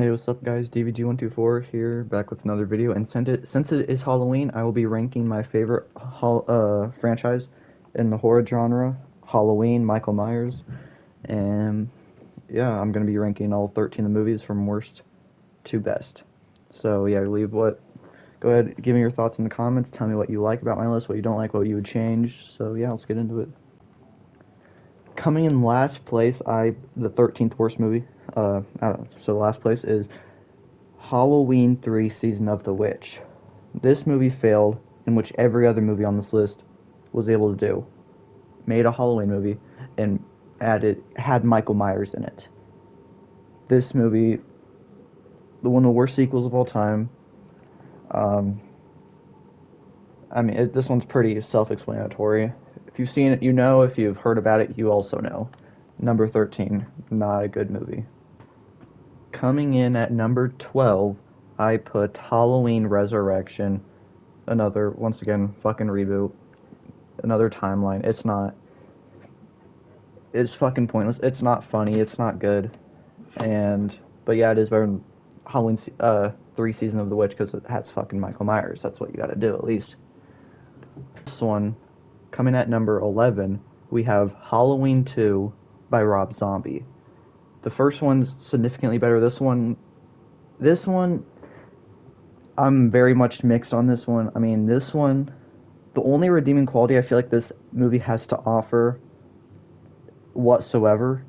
Hey, what's up, guys? DVG124 here, back with another video. And since it is Halloween, I will be ranking my favorite franchise in the horror genre, Halloween, Michael Myers. And yeah, I'm gonna be ranking all 13 of the movies from worst to best. So yeah, go ahead, give me your thoughts in the comments. Tell me what you like about my list, what you don't like, what you would change. So yeah, let's get into it. Coming in last place, the 13th worst movie. So last place is Halloween 3 Season of the Witch. This movie failed in which every other movie on this list was able to do. Made a Halloween movie and had Michael Myers in it. This movie, one of the worst sequels of all time. Um, this one's pretty self-explanatory. If you've seen it, you know. If you've heard about it, you also know. Number 13, not a good movie. Coming in at number 12, I put Halloween Resurrection. Another, once again, fucking reboot. Another timeline. It's fucking pointless. It's not funny. It's not good. But yeah, it is better than Halloween 3 Season of the Witch because it has fucking Michael Myers. That's what you gotta do, at least. This one, coming at number 11, we have Halloween 2 by Rob Zombie. The first one's significantly better. This one, I'm very much mixed on this one. This one, the only redeeming quality I feel like this movie has to offer whatsoever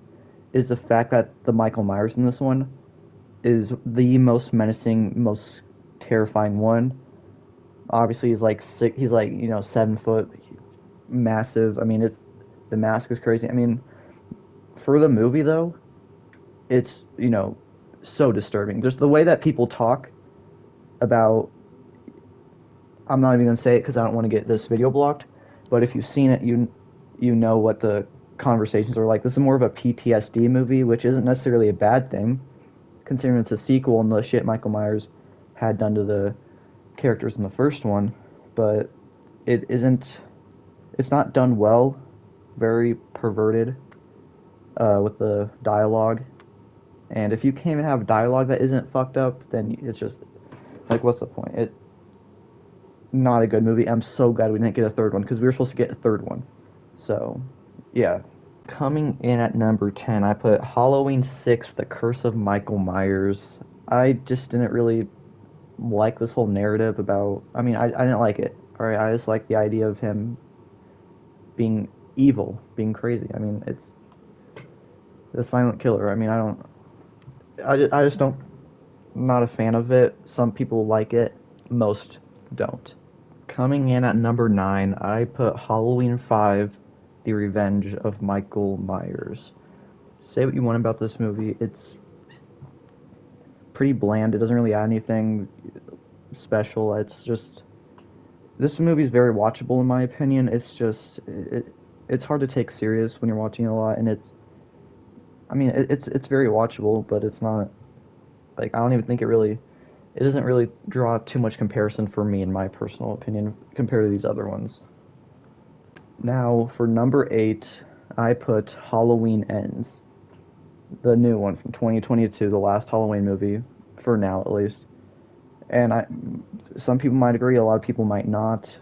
is the fact that the Michael Myers in this one is the most menacing, most terrifying one. Obviously, he's like sick. He's like 7 foot, massive. The mask is crazy. For the movie though, it's so disturbing. Just the way that people talk about. I'm not even gonna say it because I don't want to get this video blocked. But if you've seen it, you know what the conversations are like. This is more of a PTSD movie, which isn't necessarily a bad thing, considering it's a sequel and the shit Michael Myers had done to the characters in the first one. But it isn't. It's not done well. Very perverted with the dialogue. And if you can't even have dialogue that isn't fucked up, then it's just like, what's the point? Not a good movie. I'm so glad we didn't get a third one because we were supposed to get a third one. So, yeah. Coming in at number 10, I put Halloween 6, The Curse of Michael Myers. I just didn't really like this whole narrative about. I didn't like it. Alright, I just like the idea of him being evil, being crazy. It's the silent killer. I don't. I just don't. Not a fan of it. Some people like it, most don't. Coming in at number 9, I put Halloween 5, The Revenge of Michael Myers. Say what you want about this movie, it's pretty bland. It doesn't really add anything special. This movie is very watchable in my opinion. It's hard to take serious when you're watching it a lot, and it's very watchable, but it's not like, I don't even think it doesn't really draw too much comparison for me in my personal opinion compared to these other ones. Now for number 8, I put Halloween Ends, the new one from 2022, the last Halloween movie for now at least. And some people might agree, a lot of people might not,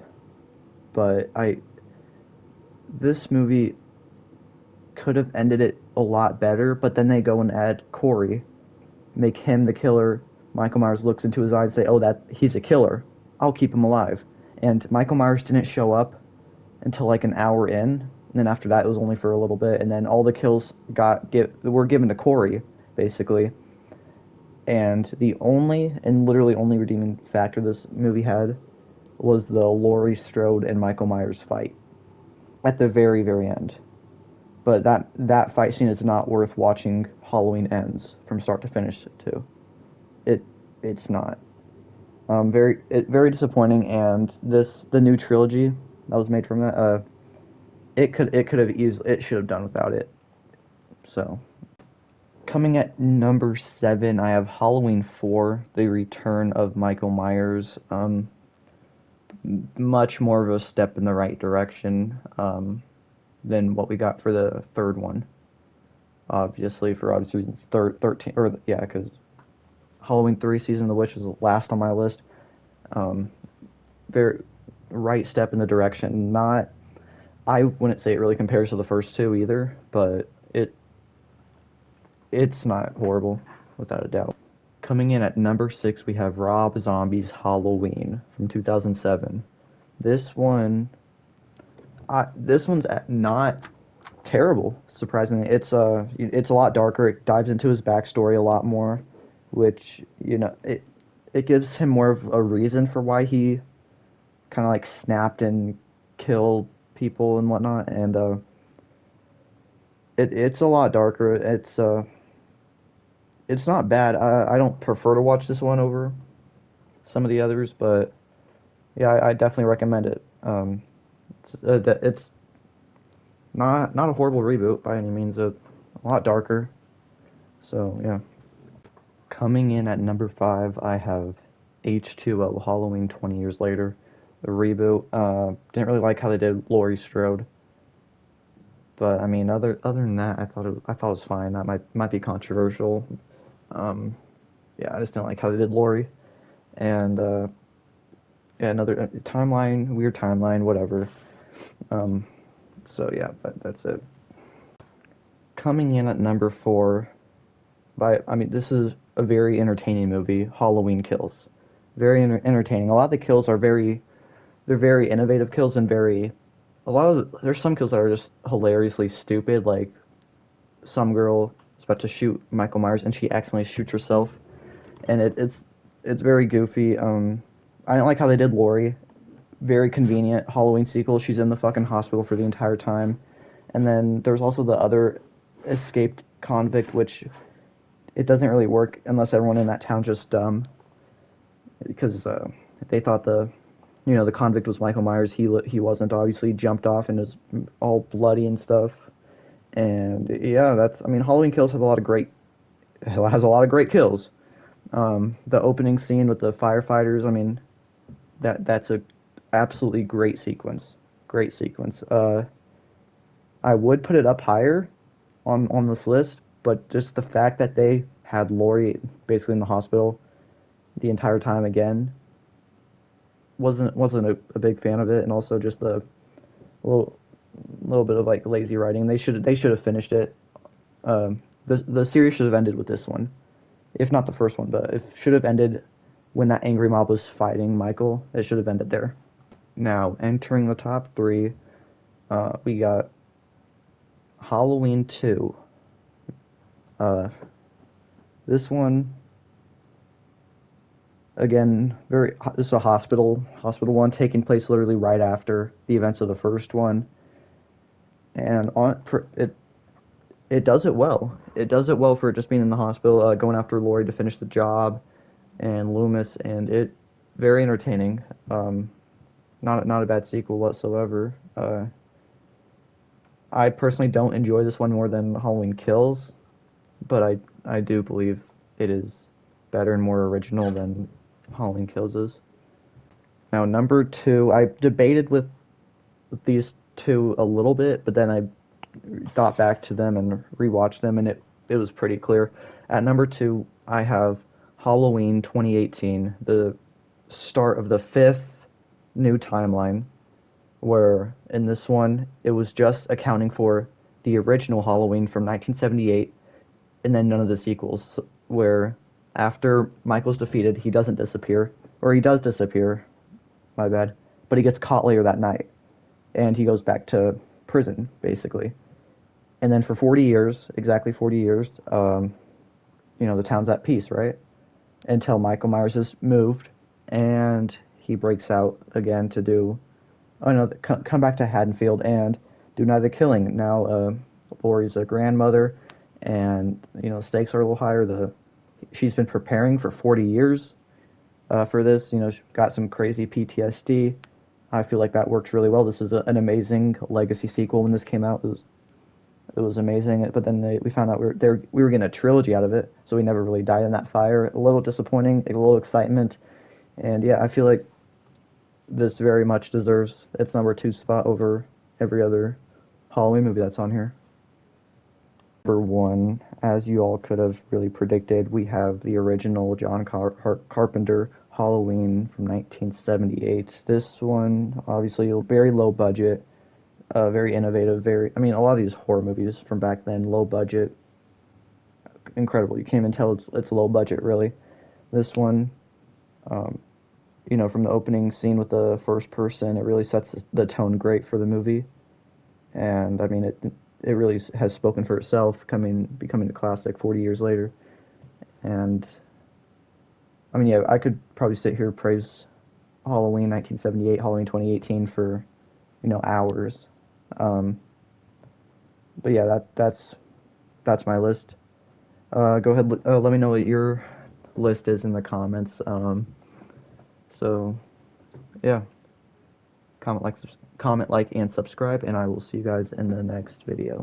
but this movie could have ended it a lot better, but then they go and add Corey, make him the killer. Michael Myers looks into his eyes and say, "Oh, that he's a killer. I'll keep him alive." And Michael Myers didn't show up until like an hour in, and then after that it was only for a little bit, and then all the kills were given to Corey, basically. And the only and literally only redeeming factor this movie had was the Laurie Strode and Michael Myers fight at the very, very end. But that fight scene is not worth watching Halloween Ends from start to finish too. It's not. Very disappointing. And the new trilogy that was made from that, it should have done without it. So, coming at number 7, I have Halloween 4, The Return of Michael Myers. Much more of a step in the right direction than what we got for the third one. Obviously, for obvious reasons, 13, or yeah, because Halloween 3 Season of the Witch was last on my list. Um, very right step in the direction. Not, I wouldn't say it really compares to the first two either, but it's not horrible, without a doubt. Coming in at number 6, we have Rob Zombie's Halloween from 2007. This one, this one's not terrible. Surprisingly, it's a lot darker. It dives into his backstory a lot more, which it gives him more of a reason for why he kind of like snapped and killed people and whatnot. And it's a lot darker. It's not bad. I don't prefer to watch this one over some of the others, but yeah, I definitely recommend it. It's not a horrible reboot by any means. A lot darker. So yeah. Coming in at number 5, I have H2O Halloween 20 Years Later, the reboot. Didn't really like how they did Laurie Strode, but I mean, other than that, I thought it was fine. That might be controversial. Um, yeah, I just didn't like how they did Laurie, and yeah, another timeline, weird timeline, whatever. Um, so yeah, but that's it. Coming in at number 4, I mean, this is a very entertaining movie, Halloween Kills. Very entertaining. A lot of the kills are they're very innovative kills and there's some kills that are just hilariously stupid, like some girl is about to shoot Michael Myers and she accidentally shoots herself, and it's very goofy. I didn't like how they did Laurie. Very convenient Halloween sequel. She's in the fucking hospital for the entire time, and then there's also the other escaped convict, which it doesn't really work unless everyone in that town's just dumb, because they thought the convict was Michael Myers. He wasn't. Obviously, he jumped off and is all bloody and stuff. And yeah, I mean, Halloween Kills has a lot of great kills. The opening scene with the firefighters. I mean, that's a absolutely great sequence. Great sequence. I would put it up higher on this list, but just the fact that they had Laurie basically in the hospital the entire time again wasn't a big fan of it, and also just little little bit of like lazy writing. They should have finished it. The series should have ended with this one, if not the first one, but it should have ended when that angry mob was fighting Michael. It should have ended there. Now entering the top 3, we got Halloween 2. Uh, this one again, this is a hospital one taking place literally right after the events of the first one, and it does it well. It does it well for it just being in the hospital, going after Laurie to finish the job, and Loomis, and it very entertaining. Not a bad sequel whatsoever. I personally don't enjoy this one more than Halloween Kills, but I do believe it is better and more original than Halloween Kills is. Now, number 2, I debated with these two a little bit, but then I thought back to them and rewatched them, and it was pretty clear. At number 2, I have Halloween 2018, the start of the 5th new timeline, where in this one it was just accounting for the original Halloween from 1978, and then none of the sequels, where after Michael's defeated, he doesn't disappear, or he does disappear, my bad, but he gets caught later that night, and he goes back to prison, basically. And then for 40 years, exactly 40 years, the town's at peace, right? Until Michael Myers is moved, and he breaks out again to do, oh no, come back to Haddonfield and do another killing. Now, Laurie's a grandmother, and the stakes are a little higher. She's been preparing for 40 years for this. She's got some crazy PTSD. I feel like that works really well. This is an amazing legacy sequel. When this came out, it was amazing. But then we found out we were getting a trilogy out of it, so we never really died in that fire. A little disappointing, a little excitement, and yeah, I feel like this very much deserves its number 2 spot over every other Halloween movie that's on here. For one, as you all could have really predicted, we have the original John Carpenter Halloween from 1978. This one, obviously, very low budget, very innovative. I mean, a lot of these horror movies from back then, low budget, incredible. You can't even tell it's low budget really. This one, um, from the opening scene with the first person, it really sets the tone great for the movie, and I mean it really has spoken for itself, becoming a classic 40 years later. And I mean, yeah, I could probably sit here and praise Halloween 1978, Halloween 2018 for hours. Um, but yeah, that's my list. Go ahead, let me know what your list is in the comments. So yeah, comment like and subscribe, and I will see you guys in the next video.